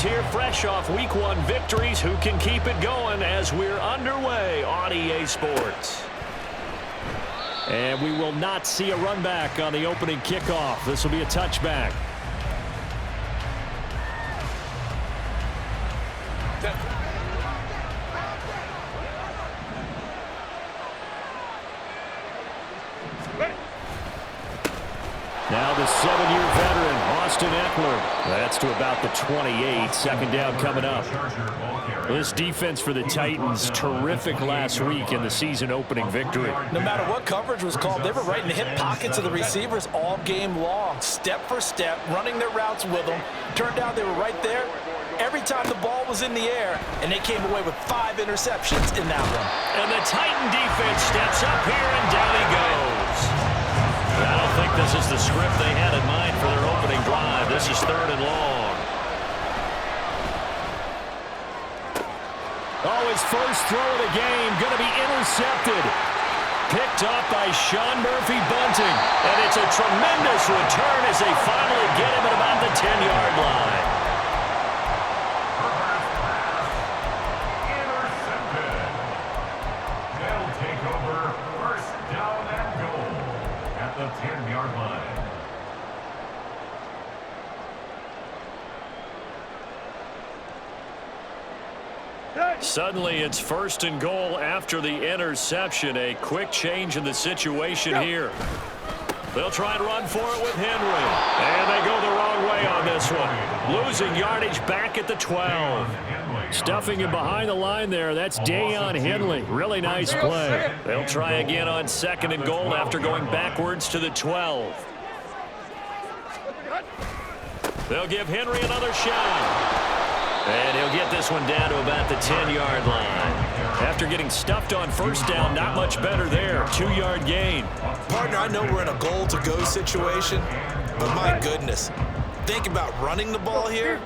here fresh off Week 1 victories. Who can keep it going as we're underway on EA Sports? And we will not see a run back on the opening kickoff. This will be a touchback. Now the 7-year veteran, Austin Eckler. That's to about the 28. Second down coming up. This defense for the Titans, terrific last week in the season-opening victory. No matter what coverage was called, they were right in the hip pockets of the receivers all game long, step for step, running their routes with them. Turned out they were right there every time the ball was in the air, and they came away with 5 interceptions in that one. And the Titan defense steps up here, and down he goes. I don't think this is the script they had in mind for their opening drive. This is 3rd and long. Oh, his first throw of the game going to be intercepted. Picked up by Sean Murphy-Bunting. And it's a tremendous return as they finally get him at about the 10-yard line. Suddenly, it's 1st and goal after the interception. A quick change in the situation here. They'll try and run for it with Henry. And they go the wrong way on this one. Losing yardage back at the 12. Stuffing him behind the line there. That's Deion Henley. Really nice play. They'll try again on 2nd and goal after going backwards to the 12. They'll give Henry another shot. And he'll get this one down to about the 10-yard line. After getting stuffed on 1st down, not much better there. 2-yard gain. Partner, I know we're in a goal-to-go situation, but my goodness. Think about running the ball here.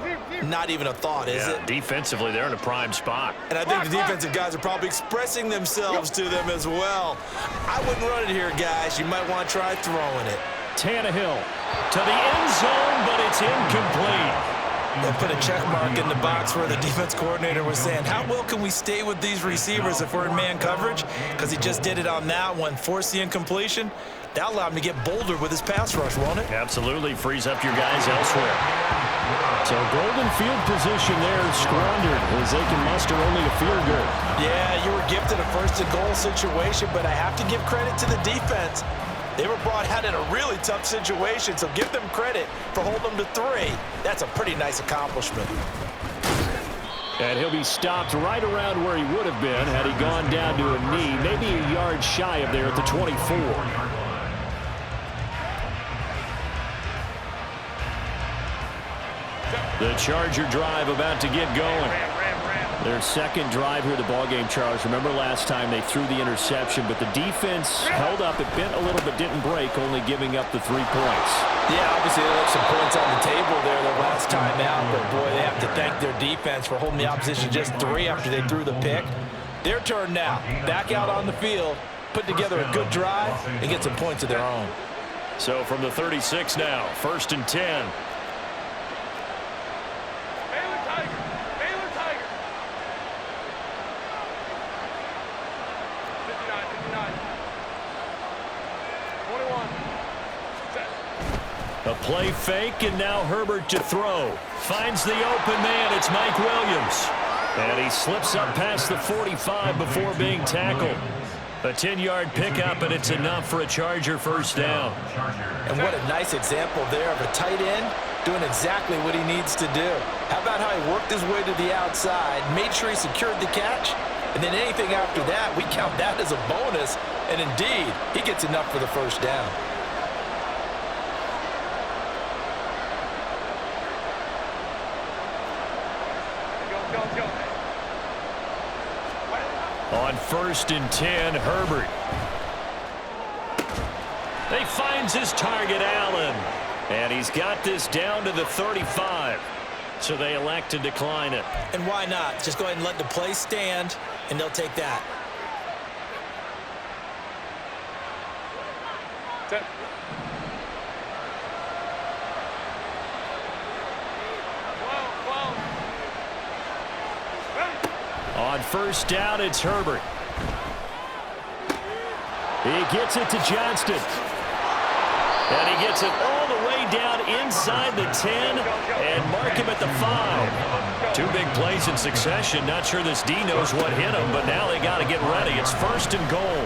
Not even a thought, is it? Defensively, they're in a prime spot. And I think the defensive guys are probably expressing themselves to them as well. I wouldn't run it here, guys. You might want to try throwing it. Tannehill to the end zone, but it's incomplete. They'll put a check mark in the box where the defense coordinator was saying, how well can we stay with these receivers if we're in man coverage? Because he just did it on that one, forced the incompletion. That allowed him to get bolder with his pass rush, won't it? Absolutely. Frees up your guys elsewhere. So golden field position there squandered as they can muster only a field goal. Yeah, you were gifted a 1st and goal situation, but I have to give credit to the defense. They were brought out in a really tough situation, so give them credit for holding them to 3. That's a pretty nice accomplishment. And he'll be stopped right around where he would have been had he gone down to a knee, maybe a yard shy of there at the 24. The Charger drive about to get going. Their 2nd drive here of the ballgame, Charles. Remember last time they threw the interception, but the defense held up. It bent a little but didn't break, only giving up the 3 points. Yeah, obviously they left some points on the table there the last time out, but boy, they have to thank their defense for holding the opposition just 3 after they threw the pick. Their turn now. Back out on the field, put together a good drive, and get some points of their own. So from the 36 now, 1st and 10. A play fake, and now Herbert to throw. Finds the open man. It's Mike Williams. And he slips up past the 45 before being tackled. A 10-yard pickup, and it's enough for a Charger 1st down. And what a nice example there of a tight end doing exactly what he needs to do. How about how he worked his way to the outside, made sure he secured the catch, and then anything after that, we count that as a bonus. And indeed, he gets enough for the 1st down. On 1st and 10, Herbert. He finds his target, Allen. And he's got this down to the 35. So they elect to decline it. And why not? Just go ahead and let the play stand, and they'll take that. On first down, it's Herbert. He gets it to Johnston. And he gets it all the way down inside the 10 and mark him at the 5. Two big plays in succession. Not sure this D knows what hit him, but now they got to get ready. It's first and goal.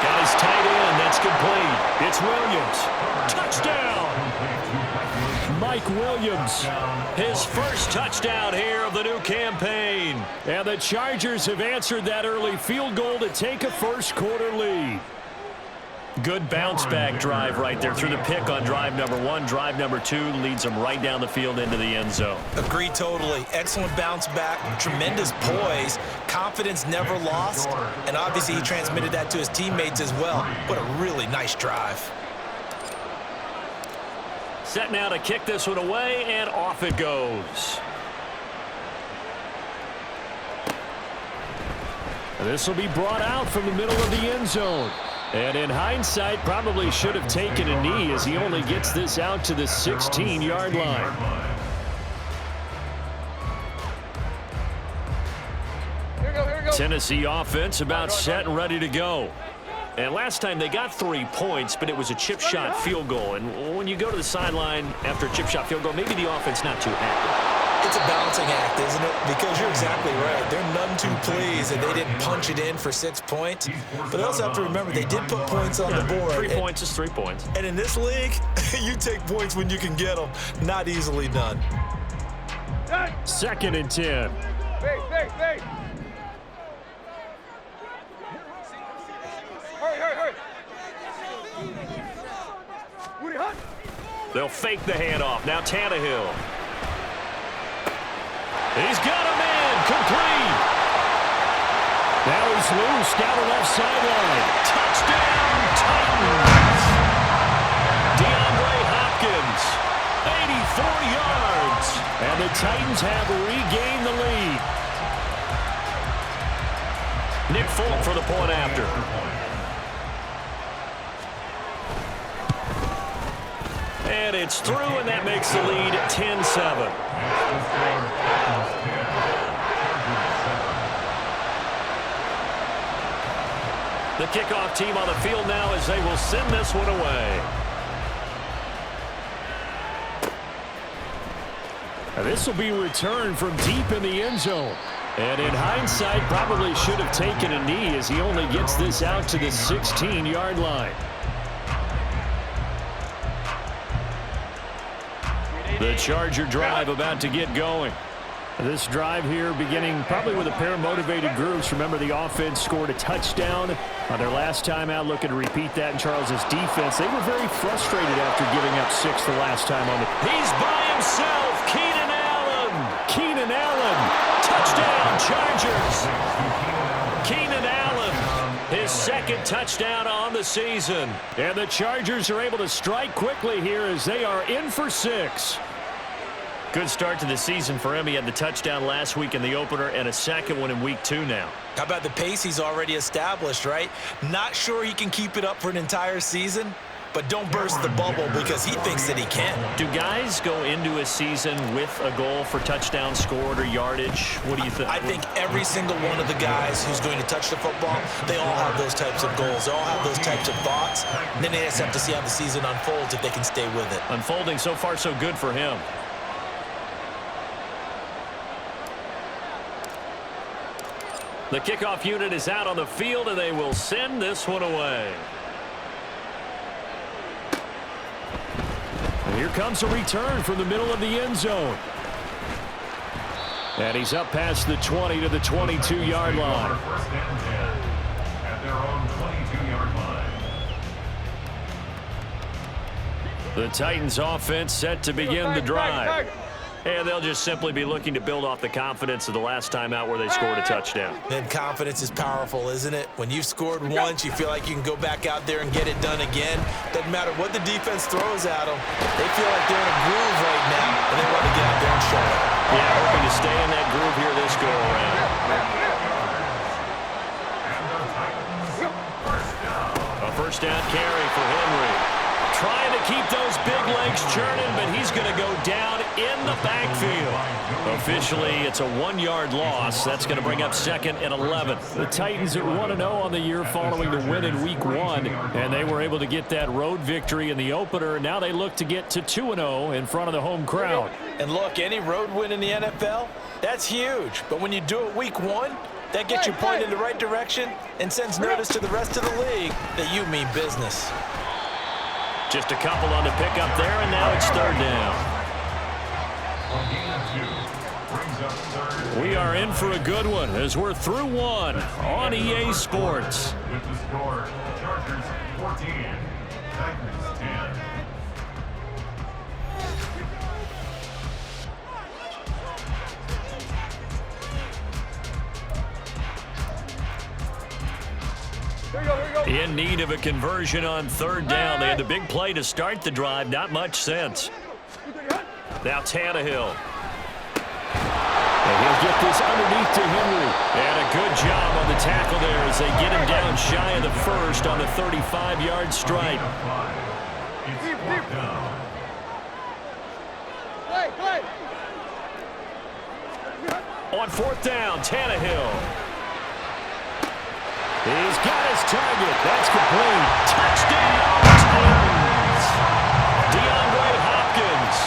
Got his tight end. That's complete. It's Williams. Touchdown! Mike Williams, his first touchdown here of the new campaign. And the Chargers have answered that early field goal to take a first-quarter lead. Good bounce-back drive right there through the pick on drive number 1. Drive number 2 leads them right down the field into the end zone. Agree totally. Excellent bounce back, tremendous poise, confidence never lost, and obviously he transmitted that to his teammates as well. What a really nice drive. Set now to kick this one away, and off it goes. This will be brought out from the middle of the end zone. And in hindsight, probably should have taken a knee as he only gets this out to the 16-yard line. Tennessee offense about set and ready to go. And last time they got 3 points, but it was a chip shot field goal. And when you go to the sideline after a chip shot field goal, maybe the offense not too active. It's a balancing act, isn't it? Because you're exactly right. They're none too pleased that they didn't punch it in for 6 points. But they also have to remember they did put points on the board. 3 points is 3 points. And in this league, you take points when you can get them. Not easily done. Second and 10. Hey. Hurry. Woody, hunt. They'll fake the handoff. Now Tannehill. He's got him in. Complete. Now he's loose down the left sideline. Touchdown, Titans. DeAndre Hopkins, 84 yards. And the Titans have regained the lead. Nick Folk for the point after. And it's through, and that makes the lead 10-7. The kickoff team on the field now as they will send this one away. This will be returned from deep in the end zone. And in hindsight, probably should have taken a knee as he only gets this out to the 16-yard line. The Charger drive about to get going. This drive here beginning probably with a pair of motivated groups. Remember, the offense scored a touchdown on their last time out. Looking to repeat that in Charles's defense. They were very frustrated after giving up 6 the last time on the... He's by himself. Keenan Allen. Touchdown, Chargers. Keenan Allen, his second touchdown on the season. And the Chargers are able to strike quickly here as they are in for 6. Good start to the season for him. He had the touchdown last week in the opener and a second one in week 2 now. How about the pace he's already established, right? Not sure he can keep it up for an entire season, but don't burst the bubble because he thinks that he can. Do guys go into a season with a goal for touchdown scored or yardage? What do you think? I think every single one of the guys who's going to touch the football, they all have those types of goals. They all have those types of thoughts. And then they just have to see how the season unfolds if they can stay with it. Unfolding so far so good for him. The kickoff unit is out on the field, and they will send this one away. And here comes a return from the middle of the end zone. And he's up past the 20 to the 22-yard line. At their own 22-yard line. The Titans offense set to begin the drive. And they'll just simply be looking to build off the confidence of the last time out where they scored a touchdown. Then confidence is powerful, isn't it? When you've scored once, you feel like you can go back out there and get it done again. Doesn't matter what the defense throws at them. They feel like they're in a groove right now, and they want to get out there and show it. Yeah, hoping to stay in that groove here this go-around. A first down carry for Henry. Trying to keep those big legs churning, but he's going to go down in the backfield. A officially, it's a 1-yard loss. That's going to bring up 2nd and 11. The Titans are 1-0 on the year following the win in Week 1, and they were able to get that road victory in the opener. Now they look to get to 2-0 in front of the home crowd. And look, any road win in the NFL, that's huge. But when you do it Week 1, that gets you pointed in the right direction and sends notice to the rest of the league that you mean business. Just a couple on the pickup there, and now it's 3rd down. We are in for a good one as we're through 1 on EA Sports. With the score, Chargers 14, Titans 10. In need of a conversion on 3rd down. They had the big play to start the drive. Not much sense. Now Tannehill. And he'll get this underneath to Henry. And a good job on the tackle there as they get him down shy of the first on the 35-yard strike. On 4th down, Tannehill. He's got his target. That's complete. Touchdown, Titans! DeAndre Hopkins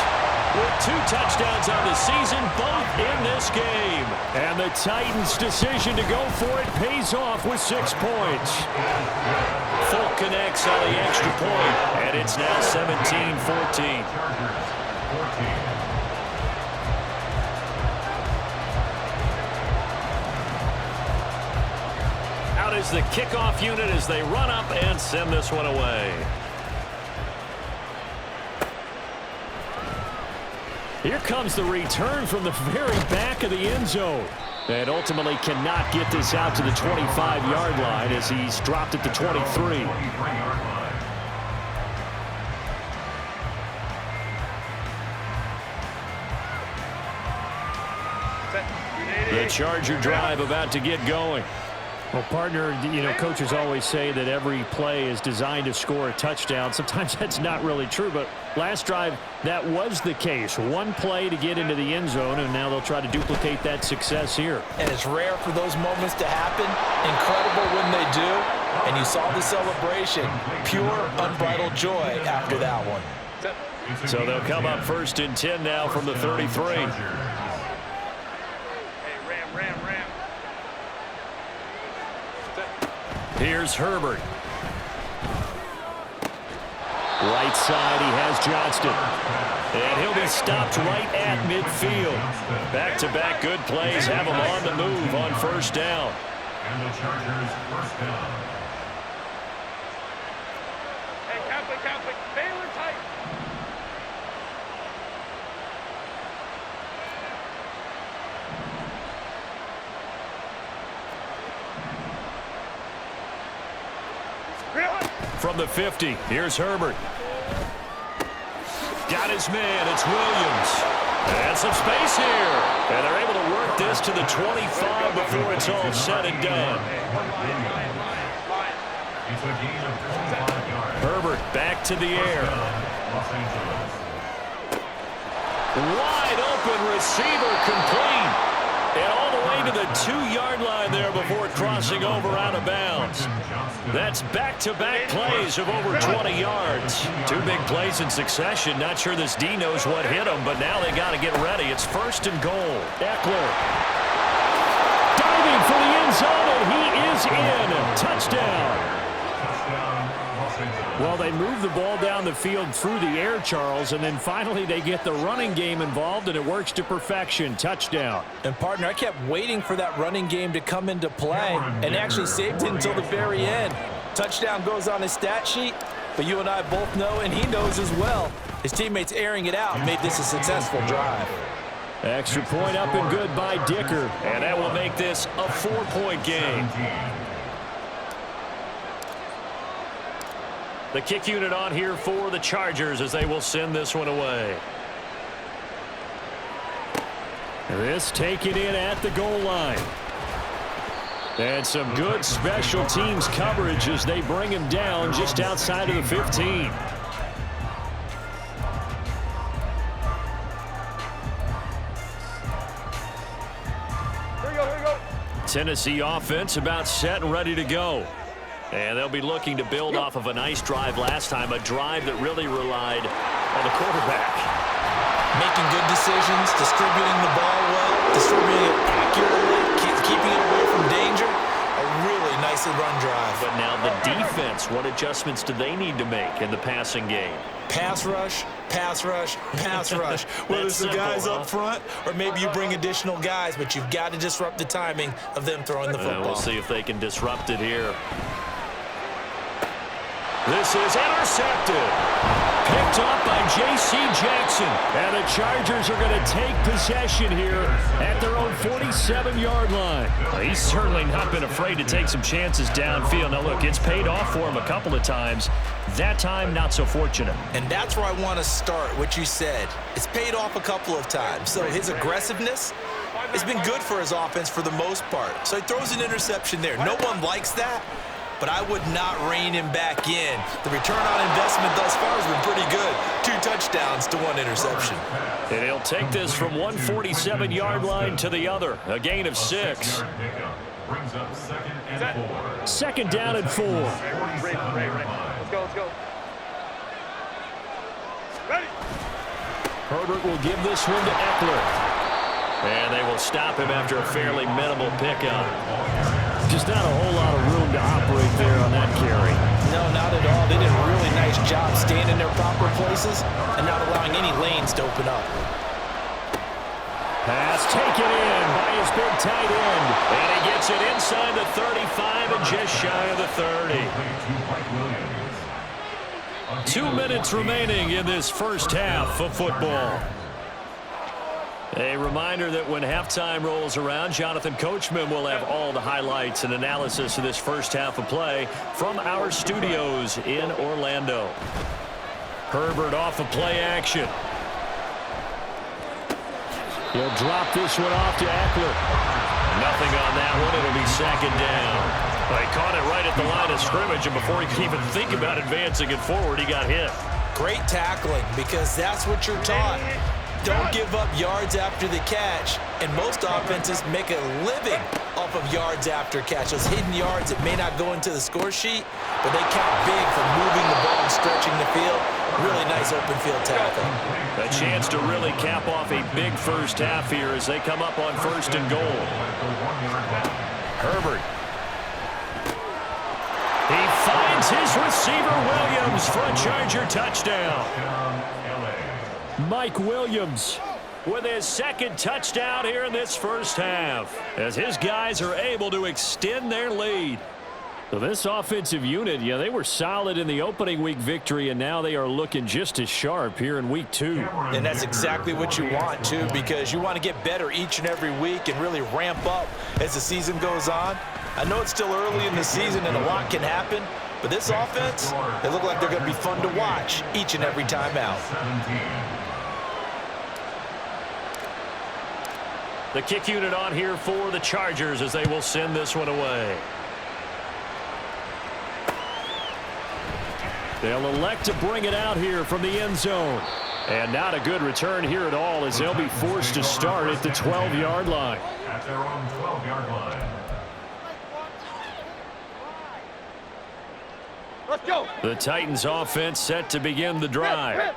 with 2 touchdowns on the season, both in this game. And the Titans' decision to go for it pays off with 6 points. Folk connects on the extra point, and it's now 17-14. Out is the kickoff unit as they run up and send this one away. Here comes the return from the very back of the end zone. And ultimately cannot get this out to the 25-yard line as he's dropped at the 23. The Charger drive about to get going. Well, partner, you know, coaches always say that every play is designed to score a touchdown. Sometimes that's not really true, but last drive, that was the case. 1 play to get into the end zone, and now they'll try to duplicate that success here. And it's rare for those moments to happen. Incredible when they do. And you saw the celebration. Pure, unbridled joy after that one. So they'll come up 1st and 10 now from the 33. Here's Herbert. Right side, he has Johnston. And he'll be stopped right at midfield. Back-to-back good plays have him on the move on 1st down. And the Chargers 1st down. Hey, Catholic, Baylor tight. From the 50, here's Herbert. Got his man, it's Williams. And some space here. And they're able to work this to the 25 before it's all said and done. Herbert back to the air. Wide open receiver complete. And all the way to the 2-yard line there before crossing over out of bounds. That's back-to-back plays of over 20 yards. 2 big plays in succession. Not sure this D knows what hit him, but now they got to get ready. It's 1st and goal. Eckler diving for the end zone, and he is in. Touchdown. Well, they move the ball down the field through the air, Charles, and then finally they get the running game involved, and it works to perfection. Touchdown. And, partner, I kept waiting for that running game to come into play and actually saved it until the very end. Touchdown goes on his stat sheet, but you and I both know, and he knows as well, his teammates airing it out made this a successful drive. Extra point up and good by Dicker. And that will make this a 4-point game. The kick unit on here for the Chargers as they will send this one away. This taken in at the goal line. And some good special teams coverage as they bring him down just outside of the 15. Tennessee offense about set and ready to go. And they'll be looking to build off of a nice drive last time, a drive that really relied on the quarterback. Making good decisions, distributing the ball well, distributing it accurately, keeping it away from danger. A really nicely run drive. But now the defense, what adjustments do they need to make in the passing game? Pass rush, pass rush, pass rush. Whether it's the guys up front or maybe you bring additional guys, but you've got to disrupt the timing of them throwing the football. We'll see if they can disrupt it here. This is intercepted. Picked up by J.C. Jackson. And the Chargers are going to take possession here at their own 47-yard line. Well, he's certainly not been afraid to take some chances downfield. Now, look, it's paid off for him a couple of times. That time, not so fortunate. And that's where I want to start, what you said. It's paid off a couple of times. So his aggressiveness has been good for his offense for the most part. So he throws an interception there. No one likes that, but I would not rein him back in. The return on investment thus far has been pretty good. 2 touchdowns to 1 interception. And he'll take this from one 47-yard line to the other. A gain of 6. Brings up 2nd and 4. Second down and 4. Ready. Let's go. Ready. Herbert will give this one to Eckler. And they will stop him after a fairly minimal pickup. Just not a whole lot of room to operate there on that carry. No, not at all. They did a really nice job staying in their proper places and not allowing any lanes to open up. Pass taken in by his big tight end. And he gets it inside the 35 and just shy of the 30. 2 minutes remaining in this first half of football. A reminder that when halftime rolls around, Jonathan Coachman will have all the highlights and analysis of this first half of play from our studios in Orlando. Herbert off of play action. He'll drop this one off to Eckler. Nothing on that one. It'll be second down. Well, he caught it right at the line of scrimmage, and before he could even think about advancing it forward, he got hit. Great tackling, because that's what you're taught. Don't give up yards after the catch. And most offenses make a living off of yards after catch. Those hidden yards that may not go into the score sheet, but they count big for moving the ball and stretching the field. Really nice open field tackle. A chance to really cap off a big first half here as they come up on 1st and goal. Herbert. He finds his receiver Williams for a Charger touchdown. Mike Williams with his 2nd touchdown here in this first half as his guys are able to extend their lead. So this offensive unit, yeah, they were solid in the opening week victory, and now they are looking just as sharp here in week 2. And that's exactly what you want, too, because you want to get better each and every week and really ramp up as the season goes on. I know it's still early in the season and a lot can happen, but this offense, they look like they're going to be fun to watch each and every time out. The kick unit on here for the Chargers as they will send this one away. They'll elect to bring it out here from the end zone. And not a good return here at all as they'll be forced to start at the 12-yard line. At their own 12-yard line. Let's go. The Titans offense set to begin the drive.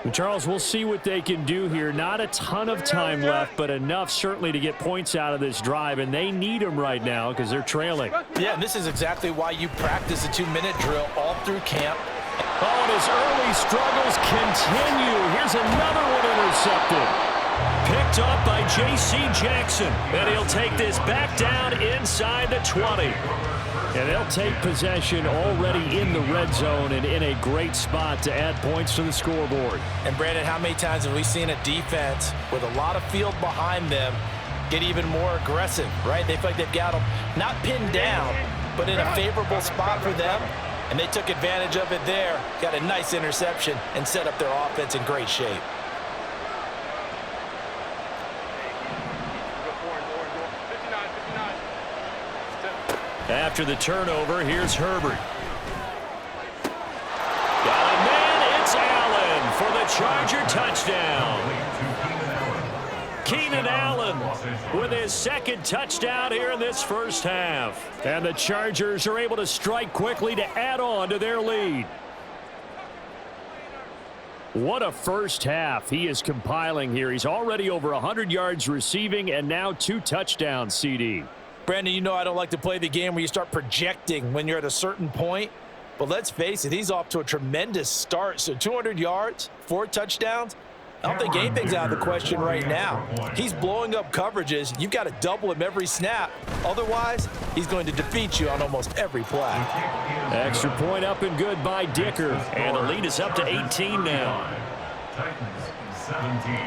And Charles, we'll see what they can do here. Not a ton of time left, but enough certainly to get points out of this drive, and they need them right now because they're trailing. Yeah, and this is exactly why you practice a 2-minute drill all through camp. Oh, and his early struggles continue. Here's another one intercepted. Picked up by J.C. Jackson, and he'll take this back down inside the 20. And they'll take possession already in the red zone and in a great spot to add points to the scoreboard. And, Brandon, how many times have we seen a defense with a lot of field behind them get even more aggressive, right? They feel like they've got them not pinned down, but in a favorable spot for them, and they took advantage of it there, got a nice interception, and set up their offense in great shape. After the turnover, here's Herbert. Got a man, it's Allen for the Charger touchdown. Keenan Allen with his second touchdown here in this first half. And the Chargers are able to strike quickly to add on to their lead. What a first half he is compiling here. He's already over 100 yards receiving and now 2 touchdowns, CD. Brandon, you know I don't like to play the game where you start projecting when you're at a certain point. But let's face it, he's off to a tremendous start. So 200 yards, 4 touchdowns. I don't think anything's out of the question right now. He's blowing up coverages. You've got to double him every snap. Otherwise, he's going to defeat you on almost every play. Extra point up and good by Dicker. And the lead is up to 18 now. Titans 17.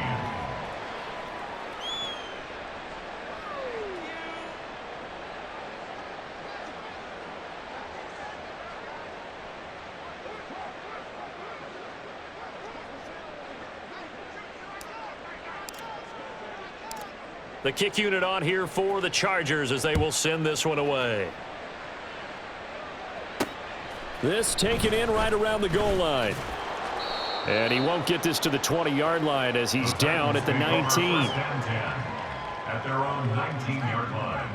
The kick unit on here for the Chargers as they will send this one away. This taken in right around the goal line. And he won't get this to the 20-yard line as he's down at the 19. At their own 19-yard line.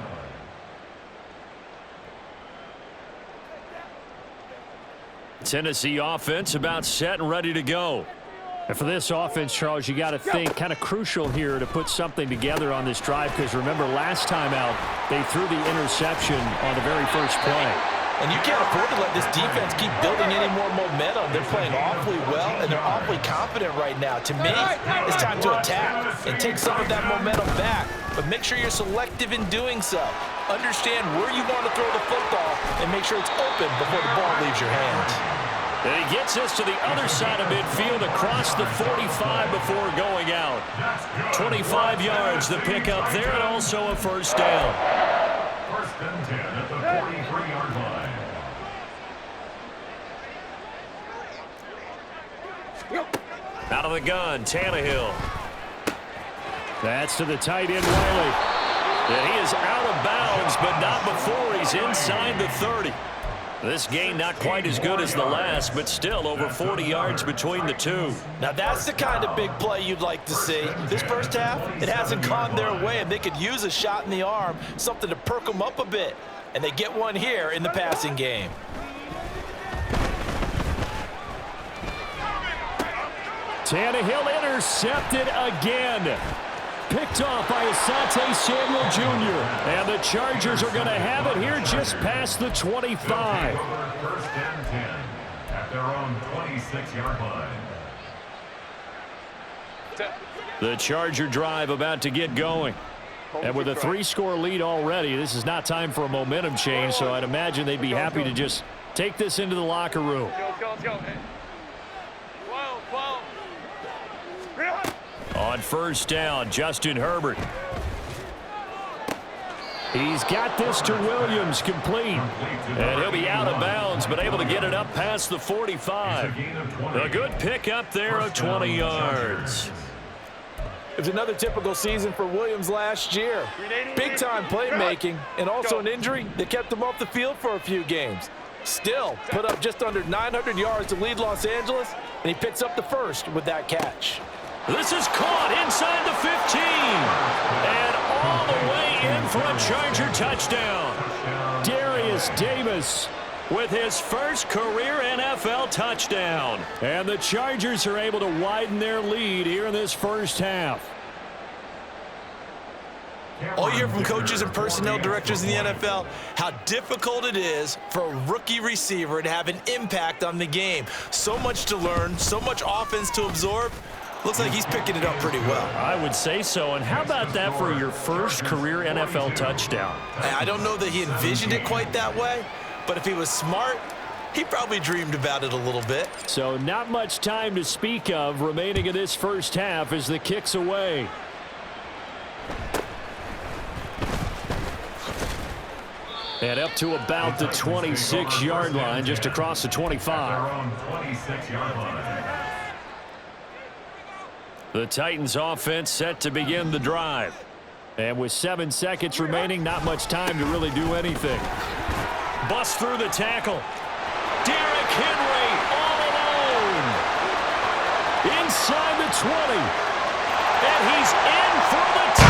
Tennessee offense about set and ready to go. And for this offense, Charles, you got to think kind of crucial here to put something together on this drive because remember last time out they threw the interception on the very first play. And you can't afford to let this defense keep building any more momentum. They're playing awfully well, and they're awfully confident right now. To me, it's time to attack and take some of that momentum back. But make sure you're selective in doing so. Understand where you want to throw the football and make sure it's open before the ball leaves your hands. And he gets us to the other side of midfield across the 45 before going out. 25 yards the pickup there and also a first down. First and 10 at the 43-yard line. Out of the gun, Tannehill. That's to the tight end, Wiley. And he is out of bounds, but not before he's inside the 30. This game not quite as good as the last, but still over 40 yards between the two. Now that's the kind of big play you'd like to see. This first half, it hasn't gone their way, and they could use a shot in the arm, something to perk them up a bit. And they get one here in the passing game. Tannehill intercepted again. Picked off by Asante Samuel Jr. And the Chargers are going to have it here just past the 25. First and 10 at their own 26-yard line. The Charger drive about to get going. And with a 3-score lead already, this is not time for a momentum change, so I'd imagine they'd be happy to just take this into the locker room. Let's go. On first down, Justin Herbert. He's got this to Williams, complete. And he'll be out of bounds, but able to get it up past the 45. A good pickup there of 20 yards. It was another typical season for Williams last year. Big-time playmaking and also an injury that kept him off the field for a few games. Still put up just under 900 yards to lead Los Angeles, and he picks up the first with that catch. This is caught inside the 15. And all the way in for a Charger touchdown. Darius Davis with his first career NFL touchdown. And the Chargers are able to widen their lead here in this first half. All you hear from coaches and personnel directors in the NFL, how difficult it is for a rookie receiver to have an impact on the game. So much to learn, so much offense to absorb. Looks like he's picking it up pretty well. I would say so. And how about that for your first career NFL touchdown? I don't know that he envisioned it quite that way, but if he was smart, he probably dreamed about it a little bit. So not much time to speak of remaining in this first half as the kick's away. And up to about the 26-yard line, just across the 25. The Titans offense set to begin the drive. And with 7 seconds remaining, not much time to really do anything. Bust through the tackle. Derrick Henry all alone. Inside the 20. And he's in for the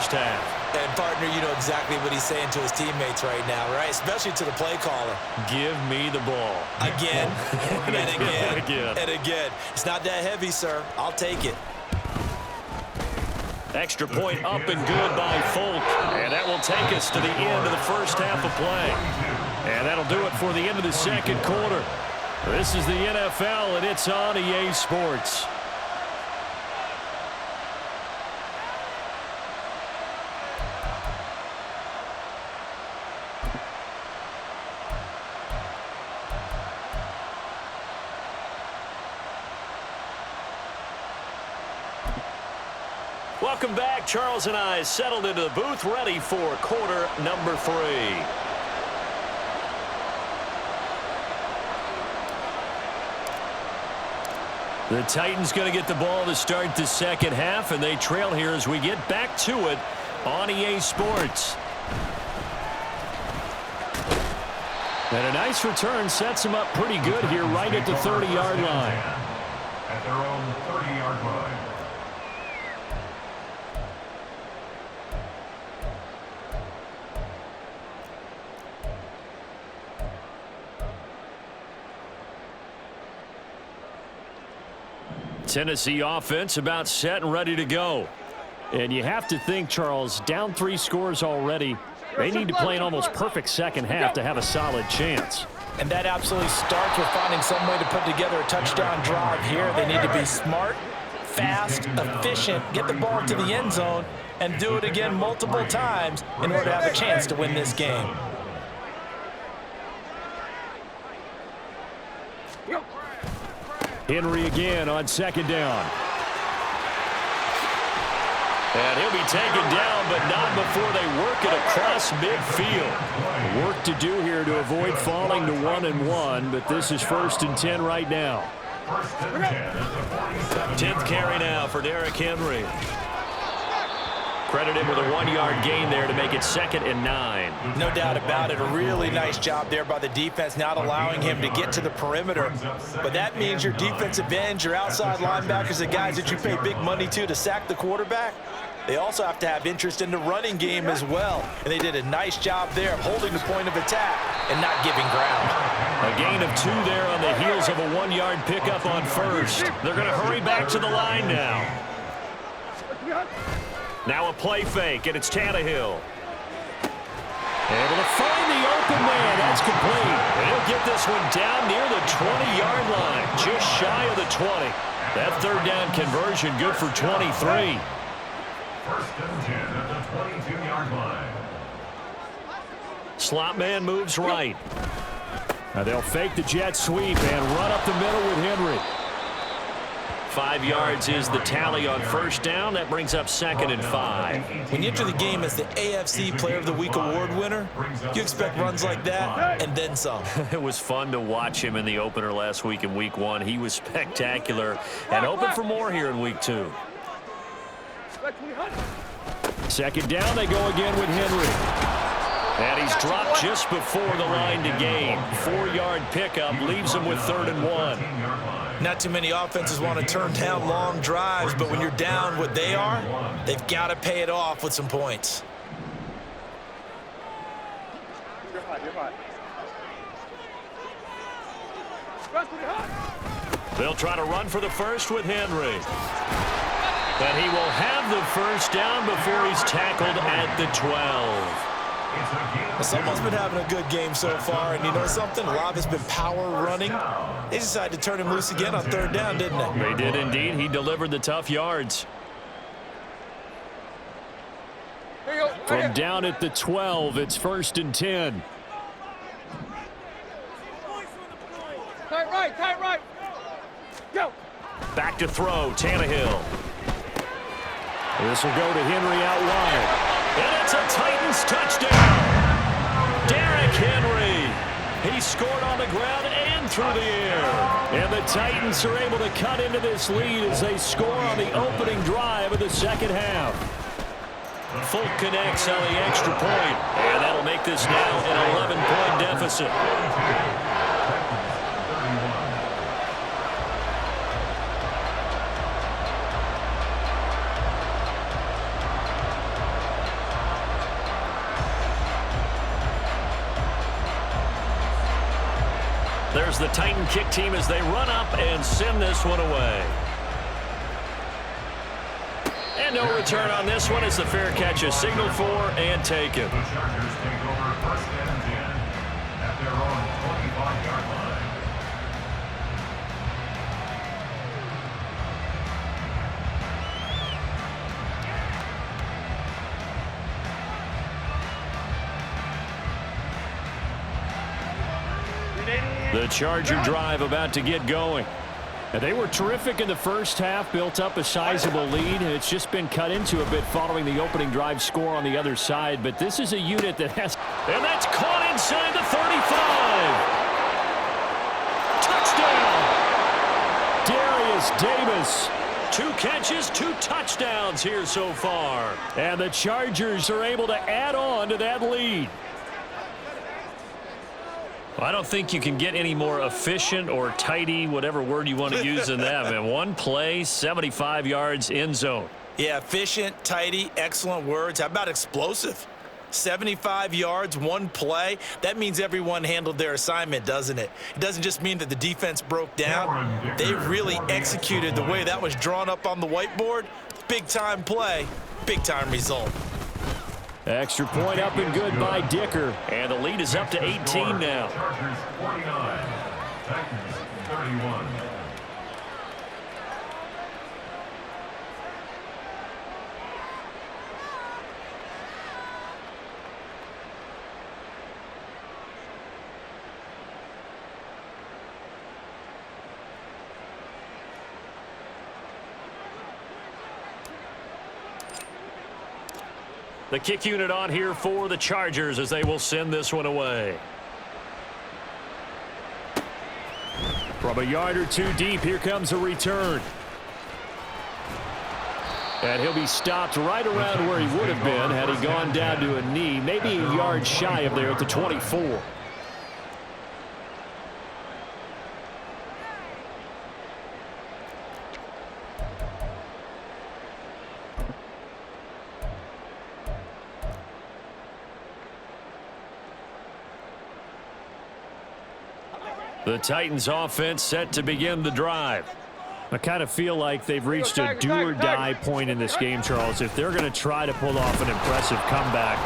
first half. And, partner, you know exactly what he's saying to his teammates right now, right? Especially to the play caller. Give me the ball. Again, and again, Again. and again. It's not that heavy, sir. I'll take it. Extra point up and good by Folk. And that will take us to the end of the first half of play. And that'll do it for the end of the second quarter. This is the NFL, and it's on EA Sports. Welcome back. Charles and I settled into the booth, ready for quarter number 3. The Titans going to get the ball to start the second half, and they trail here as we get back to it on EA Sports. And a nice return sets them up pretty good here right at the 30-yard line. At their own 30-yard line. Tennessee offense about set and ready to go. And you have to think, Charles, down 3 scores already. They need to play an almost perfect second half to have a solid chance. And that absolutely starts with finding some way to put together a touchdown drive here. They need to be smart, fast, efficient, get the ball to the end zone, and do it again multiple times in order to have a chance to win this game. Henry again on second down. And he'll be taken down, but not before they work it across midfield. Work to do here to avoid falling to 1-1, but this is 1st and 10 right now. 10th carry now for Derrick Henry. Credit him with a 1-yard gain there to make it 2nd and 9. No doubt about it. A really nice job there by the defense, not allowing him to get to the perimeter. But that means your defensive ends, your outside linebackers, the guys that you pay big money to sack the quarterback, they also have to have interest in the running game as well. And they did a nice job there of holding the point of attack and not giving ground. A gain of 2 there on the heels of a 1-yard pickup on first. They're going to hurry back to the line now. Now a play fake, and it's Tannehill. Able to find the open man. That's complete. And he'll get this one down near the 20-yard line, just shy of the 20. That 3rd down conversion good for 23. 1st and 10 at the 22-yard line. Slot man moves right. Now they'll fake the jet sweep and run up the middle with Henry. 5 yards is the tally on 1st down. That brings up 2nd and 5. When you enter the game as the AFC Player of the Week award winner, you expect runs like that and then some. It was fun to watch him in the opener last week in Week 1. He was spectacular and open for more here in Week 2. 2nd down, they go again with Henry. And he's dropped just before the line to gain. 4-yard pickup leaves him with 3rd and 1. Not too many offenses want to turn down long drives, but when you're down what they are, they've got to pay it off with some points. You're hot. They'll try to run for the first with Henry. But he will have the 1st down before he's tackled at the 12. Someone's been having a good game so far, and you know something? A lot of it's been power running. They decided to turn him loose again on 3rd down, didn't they? They did indeed. He delivered the tough yards. From down at the 12, it's 1st and 10. Tight right. Go. Back to throw, Tannehill. This will go to Henry out wide. And it's a Titans touchdown. Derrick Henry. He scored on the ground and through the air. And the Titans are able to cut into this lead as they score on the opening drive of the second half. Folk connects on the extra point. And that'll make this now an 11-point deficit. There's the Titan kick team as they run up and send this one away. And no return on this one as the fair catch is signaled for and taken. The Chargers take over first and 10 at their own 25-yard line. The Charger drive about to get going. And they were terrific in the first half, built up a sizable lead, and it's just been cut into a bit following the opening drive score on the other side. But this is a unit that has... And that's caught inside the 35. Touchdown! Darius Davis. 2 catches, 2 touchdowns here so far. And the Chargers are able to add on to that lead. I don't think you can get any more efficient or tidy, whatever word you want to use in that, man. 1 play, 75 yards, end zone. Yeah, efficient, tidy, excellent words. How about explosive? 75 yards, 1 play. That means everyone handled their assignment, doesn't it? It doesn't just mean that the defense broke down. They really executed the way that was drawn up on the whiteboard. Big-time play, big-time result. Extra point up and good by Dicker. And the lead is up to 18 now. Chargers 49, Titans 31. The kick unit on here for the Chargers as they will send this one away. From a yard or 2 deep, here comes a return. And he'll be stopped right around where he would have been had he gone down to a knee, maybe a yard shy of there at the 24. The Titans offense set to begin the drive. I kind of feel like they've reached a do-or-die point in this game, Charles. If they're going to try to pull off an impressive comeback,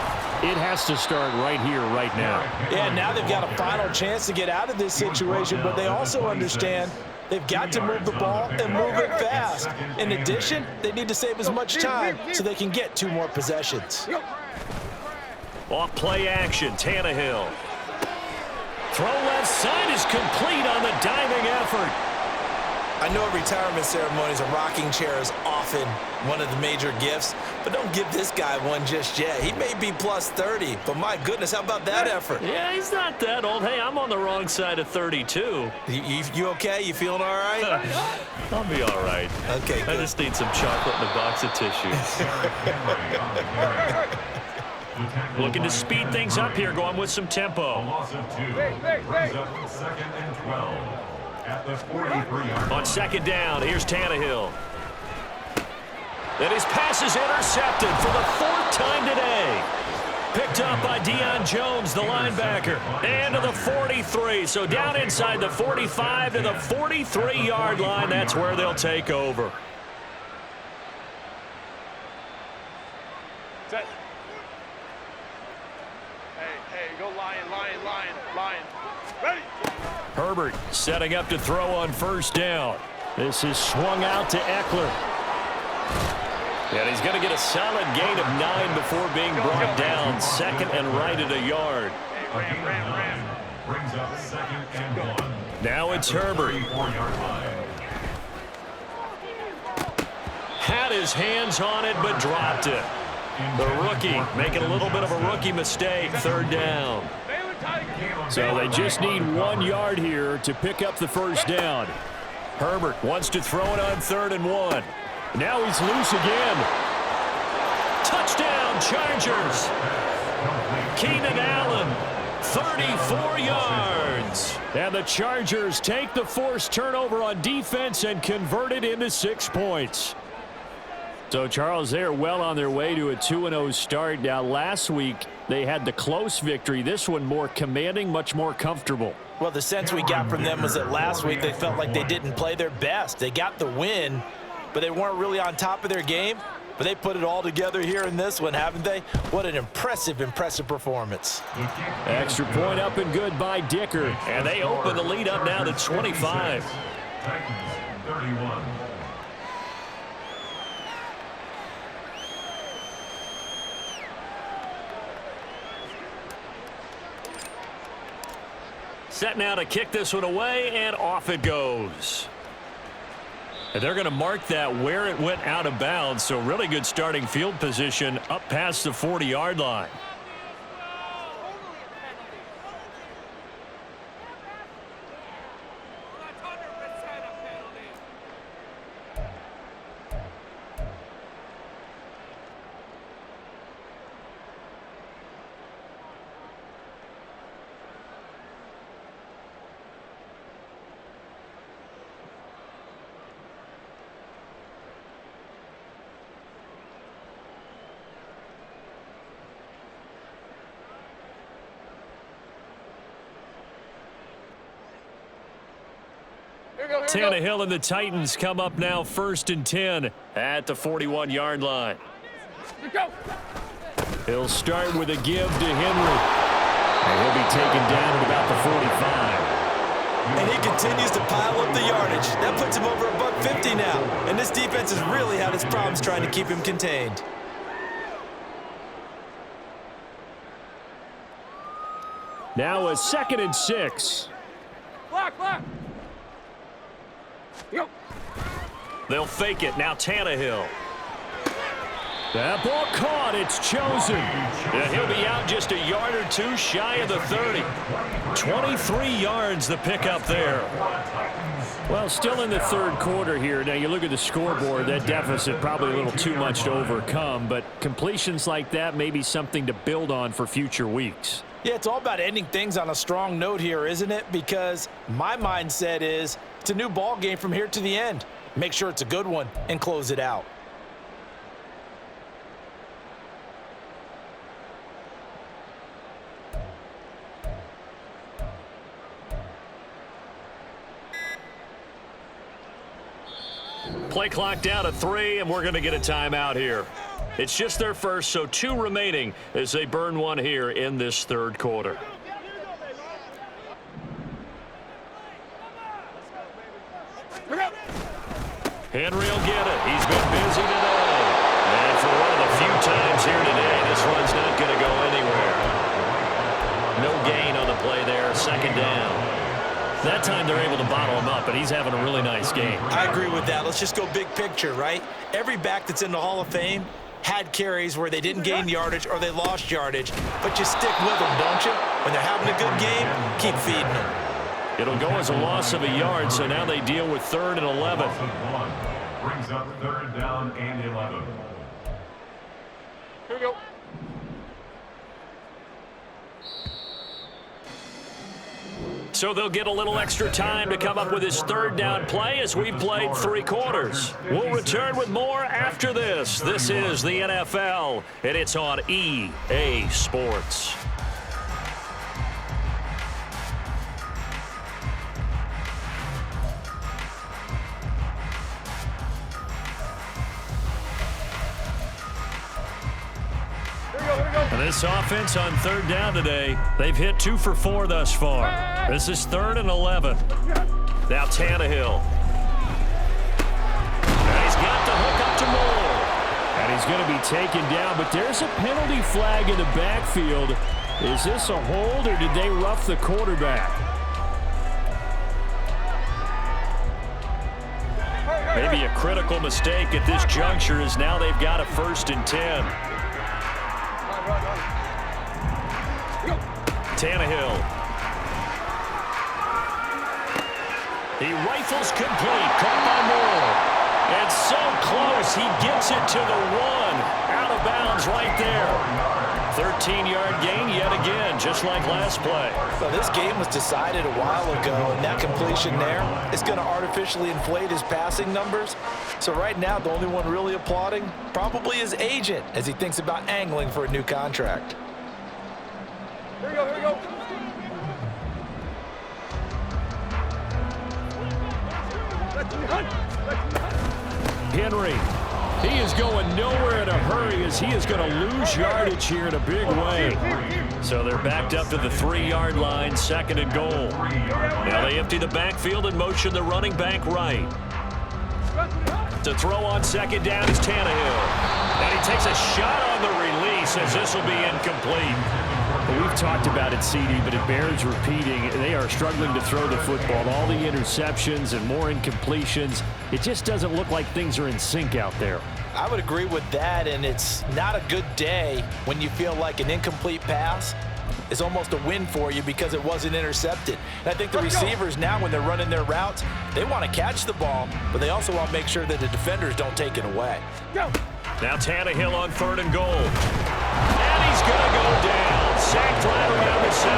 it has to start right here, right now. Yeah, now they've got a final chance to get out of this situation, but they also understand they've got to move the ball and move it fast. In addition, they need to save as much time so they can get 2 more possessions. Off play action, Tannehill. Throw left side is complete on the diving effort. I know at retirement ceremonies, a rocking chair is often one of the major gifts, but don't give this guy one just yet. He may be plus 30, but my goodness, how about that effort? Yeah, he's not that old. Hey, I'm on the wrong side of 32. You okay? You feeling all right? I'll be all right. Okay, good. I just need some chocolate and a box of tissues. Looking to speed things up here, going with some tempo. Loss of 2. Brings up 2nd and 12 at the 43-yard. On 2nd down, here's Tannehill. And his pass is intercepted for the 4th time today. Picked up by Deion Jones, the linebacker. And to the 43. So down inside the 45 to the 43-yard line. That's where they'll take over. Set. Hey, go lion. Ready? Herbert setting up to throw on 1st down. This is swung out to Eckler. And he's going to get a solid gain of 9 before being brought down. 2nd and right at a yard. Ran. Brings up 2nd and 1. Now it's Herbert. 34-yard line. Had his hands on it, but dropped it. The rookie making a little bit of a rookie mistake. 3rd down. So they just need 1 yard here to pick up the 1st down. Herbert wants to throw it on 3rd and 1. Now he's loose again. Touchdown, Chargers. Keenan Allen, 34 yards. And the Chargers take the forced turnover on defense and convert it into 6 points. So, Charles, they're well on their way to a 2-0 start. Now, last week, they had the close victory. This one more commanding, much more comfortable. Well, the sense we got from them was that last week they felt like they didn't play their best. They got the win, but they weren't really on top of their game. But they put it all together here in this one, haven't they? What an impressive performance. Extra point up and good by Dicker. And they open the lead up now to 25. Titans 31. Set now to kick this one away, and off it goes. And they're going to mark that where it went out of bounds, so really good starting field position up past the 40-yard line. Tannehill and the Titans come up now 1st and 10 at the 41-yard line. He'll start with a give to Henry. And he'll be taken down at about the 45. And he continues to pile up the yardage. That puts him over $150 now. And this defense has really had its problems trying to keep him contained. Now a 2nd and 6. Block. They'll fake it. Now Tannehill. That ball caught. It's chosen. Yeah, he'll be out just a yard or two shy of the 30. 23 yards the pickup there. Well, still in the third quarter here. Now, you look at the scoreboard, that deficit probably a little too much to overcome, but completions like that may be something to build on for future weeks. Yeah, it's all about ending things on a strong note here, isn't it? Because my mindset is it's a new ball game from here to the end. Make sure it's a good one and close it out. Play clock down to 3, and we're going to get a timeout here. It's just their first, so 2 remaining as they burn one here in this third quarter. Henry will get it. He's been busy today. And for one of the few times here today, this one's not going to go anywhere. No gain on the play there, 2nd down. That time they're able to bottle him up, but he's having a really nice game. I agree with that. Let's just go big picture, right? Every back that's in the Hall of Fame had carries where they didn't gain yardage or they lost yardage, but you stick with them, don't you? When they're having a good game, keep feeding them. It'll go as a loss of a yard, so now they deal with 3rd and 11. Brings up 3rd down and 11. Here we go. So they'll get a little extra time to come up with his 3rd down play as we've played 3 quarters. We'll return with more after this. This is the NFL, and it's on EA Sports. And this offense on 3rd down today, they've hit 2 for 4 thus far. This is 3rd and 11. Now Tannehill. And he's got the hook up to Moore. And he's going to be taken down, but there's a penalty flag in the backfield. Is this a hold, or did they rough the quarterback? Maybe a critical mistake at this juncture as now they've got a 1st and 10. Tannehill. He rifles complete, caught by Moore. And so close, he gets it to the 1. Out of bounds right there. 13-yard gain yet again, just like last play. Well, this game was decided a while ago, and that completion there is going to artificially inflate his passing numbers. So right now, the only one really applauding probably his agent as he thinks about angling for a new contract. Here we go, here we go. Henry, he is going nowhere in a hurry as he is going to lose yardage here in a big way. So they're backed up to the 3-yard line, 2nd and goal. Now they empty the backfield and motion the running back right. To throw on 2nd down is Tannehill. And he takes a shot on the release as this will be incomplete. Well, we've talked about it, CD, but it bears repeating. They are struggling to throw the football. All the interceptions and more incompletions. It just doesn't look like things are in sync out there. I would agree with that, and it's not a good day when you feel like an incomplete pass is almost a win for you because it wasn't intercepted. And I think the receivers now, when they're running their routes, they want to catch the ball, but they also want to make sure that the defenders don't take it away. Now Tannehill on 3rd and goal. And he's going to go down. Sacked right around the 17.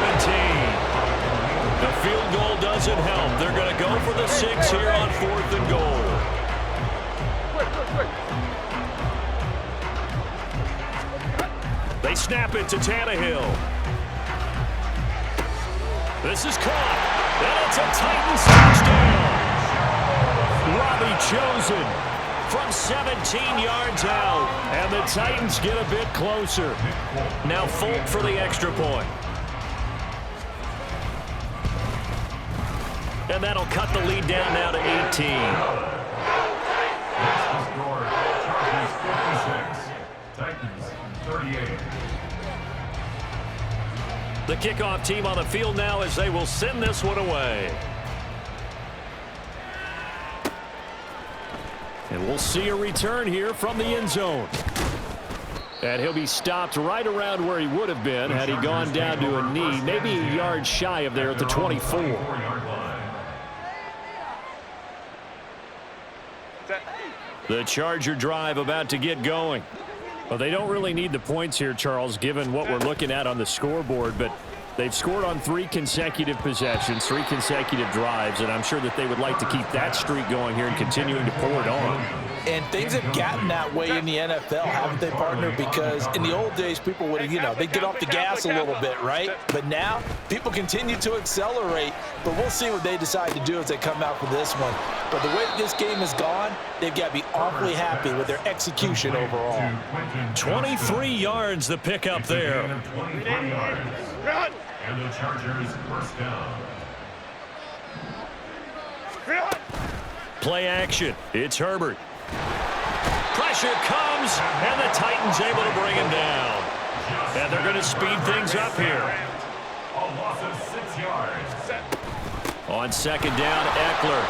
The field goal doesn't help. They're going to go for the 6 here on 4th and goal. They snap it to Tannehill. This is caught. And it's a Titans touchdown. Robbie Chosen from 17 yards out. And the Titans get a bit closer. Now Folk for the extra point. And that'll cut the lead down now to 18. Titans 38. The kickoff team on the field now as they will send this one away. And we'll see a return here from the end zone. And he'll be stopped right around where he would have been had he gone down to a knee, maybe a yard shy of there at the 24. The Charger drive about to get going. Well, they don't really need the points here, Charles, given what we're looking at on the scoreboard, but they've scored on 3 consecutive possessions, 3 consecutive drives, and I'm sure that they would like to keep that streak going here and continuing to pour it on. And things have gotten that way in the NFL, haven't they, partner? Because in the old days, people would, they'd get off the gas a little bit, right? But now, people continue to accelerate, but we'll see what they decide to do as they come out for this one. But the way this game has gone, they've got to be awfully happy with their execution overall. 23 yards the pickup there. And the Chargers first down. Play action. It's Herbert. Pressure comes, and the Titans able to bring him down. And they're going to speed things up here. A loss of 6 yards. On 2nd down, Eckler.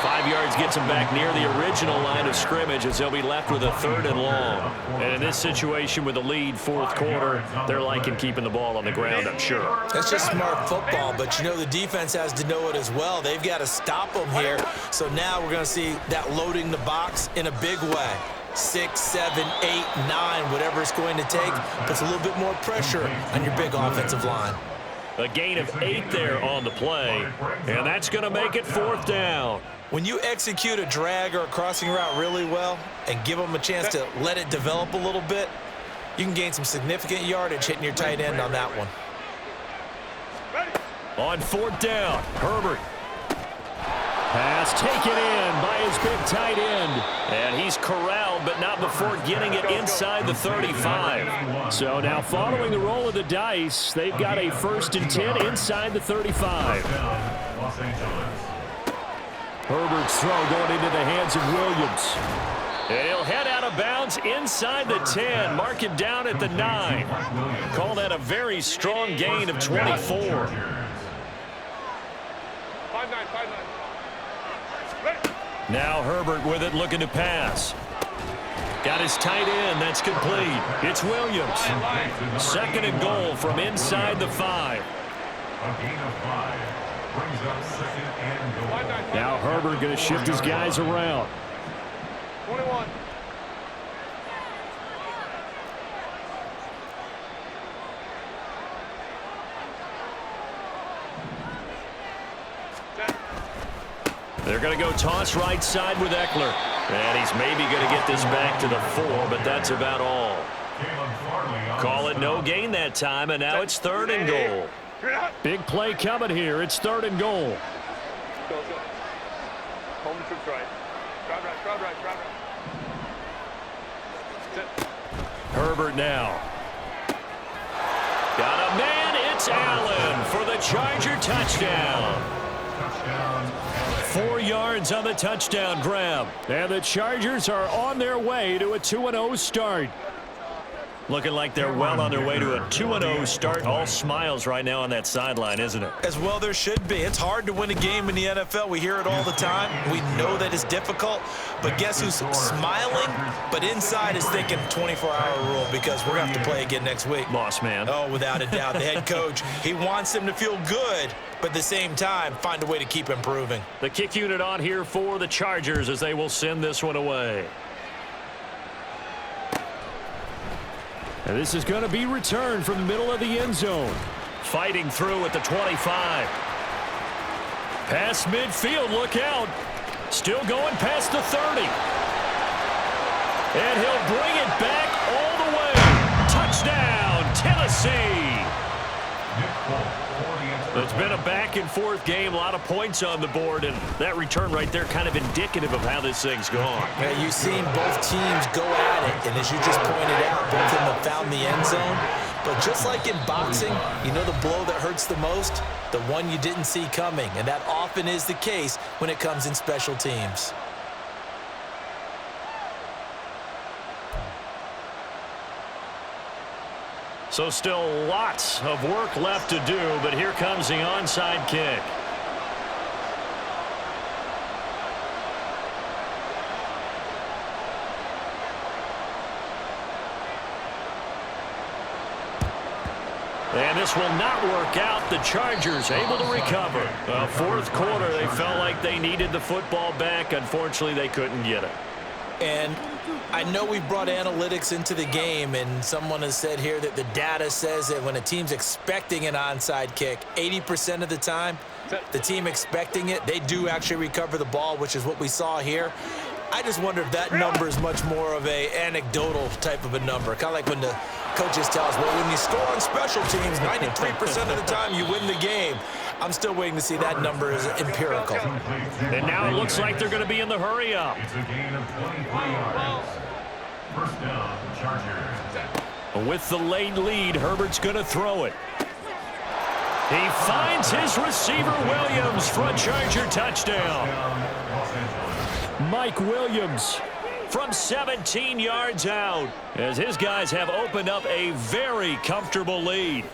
5 yards gets him back near the original line of scrimmage as they'll be left with a 3rd and long. And in this situation with a lead 4th quarter, they're liking keeping the ball on the ground, I'm sure. That's just smart football, but the defense has to know it as well. They've got to stop them here. So now we're going to see that loading the box in a big way. 6, 7, 8, 9, whatever it's going to take, puts a little bit more pressure on your big offensive line. A gain of 8 there on the play, and that's going to make it 4th down. When you execute a drag or a crossing route really well and give them a chance to let it develop a little bit, you can gain some significant yardage hitting your tight end on that one. On 4th down, Herbert. Pass taken in by his big tight end. And he's corralled, but not before getting it inside the 35. So now following the roll of the dice, they've got a 1st and 10 inside the 35. Los Angeles. Herbert's throw going into the hands of Williams. And he'll head out of bounds inside the 10, mark it down at the 9. Call that a very strong gain of 24. 5-9. Now Herbert with it, looking to pass. Got his tight end, that's complete. It's Williams. 2nd and goal from inside the 5. A gain of 5. Brings up 2nd and goal. Now Herbert going to shift his guys around. 21. They're going to go toss right side with Eckler. And he's maybe going to get this back to the 4, but that's about all. Call it no gain that time, and now it's 3rd and goal. Big play coming here. It's 3rd and goal. Go, go. Home trips right. Drive right, drive right, drive right. Herbert now. Got a man. It's Allen for the Charger touchdown. 4 yards on the touchdown grab. And the Chargers are on their way to a 2-0 start. Looking like they're well on their way to a 2-0 start. All smiles right now on that sideline, isn't it? As well there should be. It's hard to win a game in the NFL. We hear it all the time. We know that it's difficult. But guess who's smiling? But inside is thinking 24-hour rule because we're going to have to play again next week. Boss man. Oh, without a doubt. The head coach, he wants them to feel good, but at the same time, find a way to keep improving. The kick unit on here for the Chargers as they will send this one away. And this is going to be returned from the middle of the end zone. Fighting through at the 25. Past midfield, look out. Still going past the 30. And he'll bring it back all the way. Touchdown, Tennessee. It's been a back-and-forth game, a lot of points on the board, and that return right there kind of indicative of how this thing's gone. Yeah, you've seen both teams go at it, and as you just pointed out, both of them have found the end zone. But just like in boxing, you know the blow that hurts the most? The one you didn't see coming, and that often is the case when it comes in special teams. So still lots of work left to do, but here comes the onside kick. And this will not work out. The Chargers able to recover. Fourth quarter, they felt like they needed the football back. Unfortunately, they couldn't get it. And I know we've brought analytics into the game, and someone has said here that the data says that when a team's expecting an onside kick, 80% of the time, the team expecting it, they do actually recover the ball, which is what we saw here. I just wonder if that number is much more of a anecdotal type of a number. Kind of like when the coaches tell us, well, when you score on special teams, 93% of the time you win the game. I'm still waiting to see that number is empirical. And now it looks like they're going to be in the hurry up. It's a gain of 23 yards. First down, Chargers. With the late lead, Herbert's going to throw it. He finds his receiver, Williams, for a Charger touchdown. Mike Williams from 17 yards out as his guys have opened up a very comfortable lead.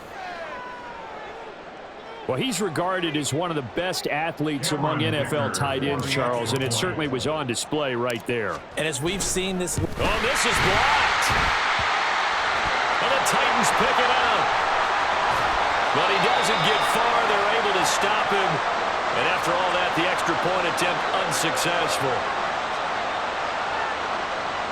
Well, he's regarded as one of the best athletes among NFL tight ends, Charles, and it certainly was on display right there. And as we've seen this... Oh, this is blocked. And the Titans pick it up. But he doesn't get far. They're able to stop him. And after all that, the extra point attempt unsuccessful.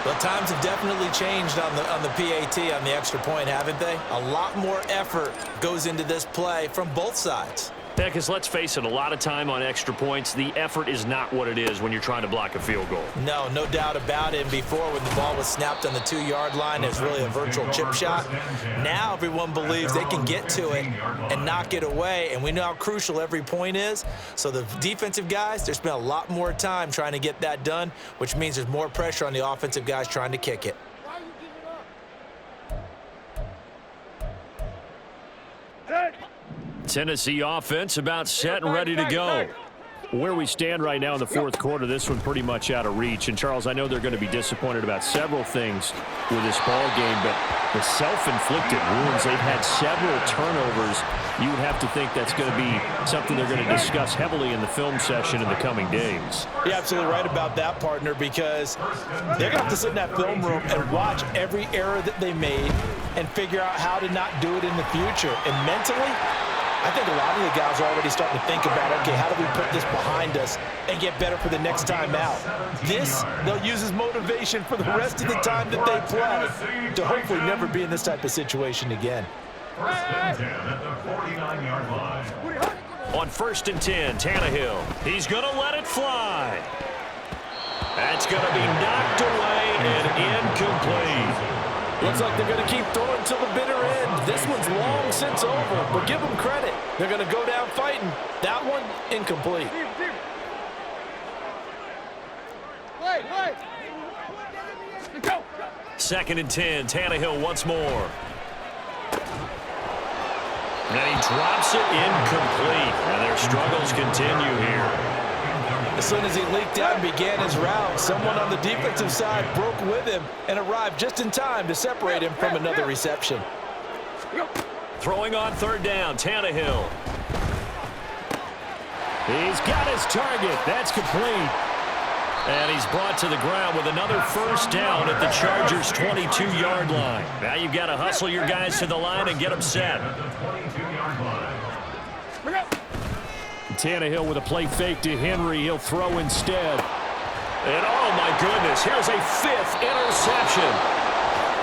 Well, times have definitely changed on the PAT, on the extra point, haven't they? A lot more effort goes into this play from both sides. Yeah, because let's face it, a lot of time on extra points, the effort is not what it is when you're trying to block a field goal. No doubt about it. And before, when the ball was snapped on the 2-yard line, it was really a virtual chip shot. Now everyone believes they can get to it and knock it away, and we know how crucial every point is. So the defensive guys, they spent a lot more time trying to get that done, which means there's more pressure on the offensive guys trying to kick it. Tennessee offense about set and ready to go. Where we stand right now in the fourth quarter, this one pretty much out of reach. And, Charles, I know they're going to be disappointed about several things with this ball game, but the self-inflicted wounds, they've had several turnovers. You would have to think that's going to be something they're going to discuss heavily in the film session in the coming days. You're absolutely right about that, partner, because they're going to have to sit in that film room and watch every error that they made and figure out how to not do it in the future. And mentally, I think a lot of the guys are already starting to think about, okay, how do we put this behind us and get better for the next time out? This, they'll use as motivation for the rest of the time that they play to hopefully never be in this type of situation again. First and 10 at the 49-yard line. On 1st and 10, Tannehill. He's going to let it fly. That's going to be knocked away and incomplete. Looks like they're going to keep throwing till the bitter end. This one's long since over, but give them credit. They're going to go down fighting. That one, incomplete. Wait. Go. 2nd and 10, Tannehill once more. And he drops it incomplete. And their struggles continue here. As soon as he leaked out and began his route, someone on the defensive side broke with him and arrived just in time to separate him from another reception. Throwing on 3rd down, Tannehill. He's got his target. That's complete. And he's brought to the ground with another 1st down at the Chargers' 22-yard line. Now you've got to hustle your guys to the line and get them set. Tannehill with a play fake to Henry. He'll throw instead. And oh my goodness, here's a 5th interception.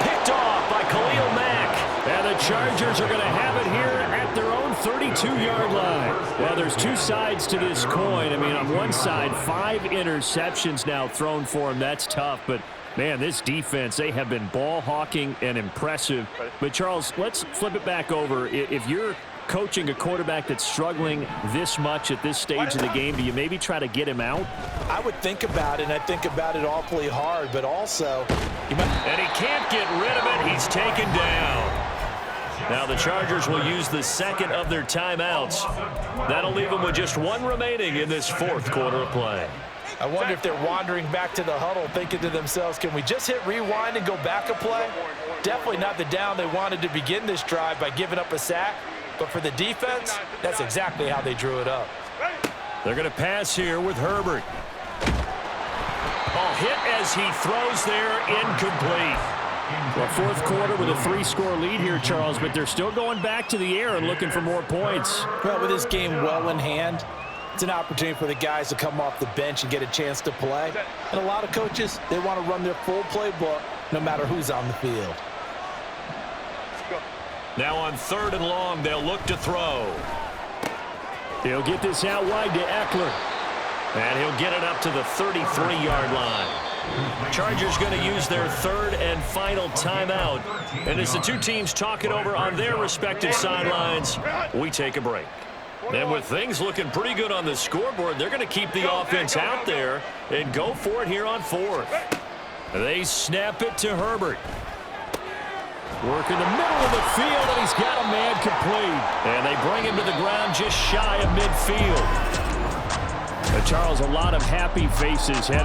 Picked off by Khalil Mack. And the Chargers are going to have it here at their own 32-yard line. Well, there's two sides to this coin. I mean, on one side, 5 interceptions now thrown for him. That's tough, but man, this defense, they have been ball hawking and impressive. But Charles, let's flip it back over. If you're coaching a quarterback that's struggling this much at this stage of the game, do you maybe try to get him out? I would think about it, and I think about it awfully hard, but also and he can't get rid of it. He's taken down. Now the Chargers will use the 2nd of their timeouts. That'll leave them with just 1 remaining in this 4th quarter of play. I wonder if they're wandering back to the huddle thinking to themselves, can we just hit rewind and go back a play? Definitely not the down they wanted to begin this drive by giving up a sack. But for the defense, that's exactly how they drew it up. They're going to pass here with Herbert. Ball hit as he throws there, incomplete. Well, 4th quarter with a 3-score lead here, Charles, but they're still going back to the air and looking for more points. Well, with this game well in hand, it's an opportunity for the guys to come off the bench and get a chance to play. And a lot of coaches, they want to run their full playbook no matter who's on the field. Now on 3rd and long, they'll look to throw. He'll get this out wide to Eckler. And he'll get it up to the 33-yard line. Chargers going to use their 3rd and final timeout. And as the two teams talk it over on their respective sidelines, we take a break. And with things looking pretty good on the scoreboard, they're going to keep the offense out there and go for it here on 4th. They snap it to Herbert. Work in the middle of the field, and he's got a man complete. And they bring him to the ground just shy of midfield. Charles, a lot of happy faces heading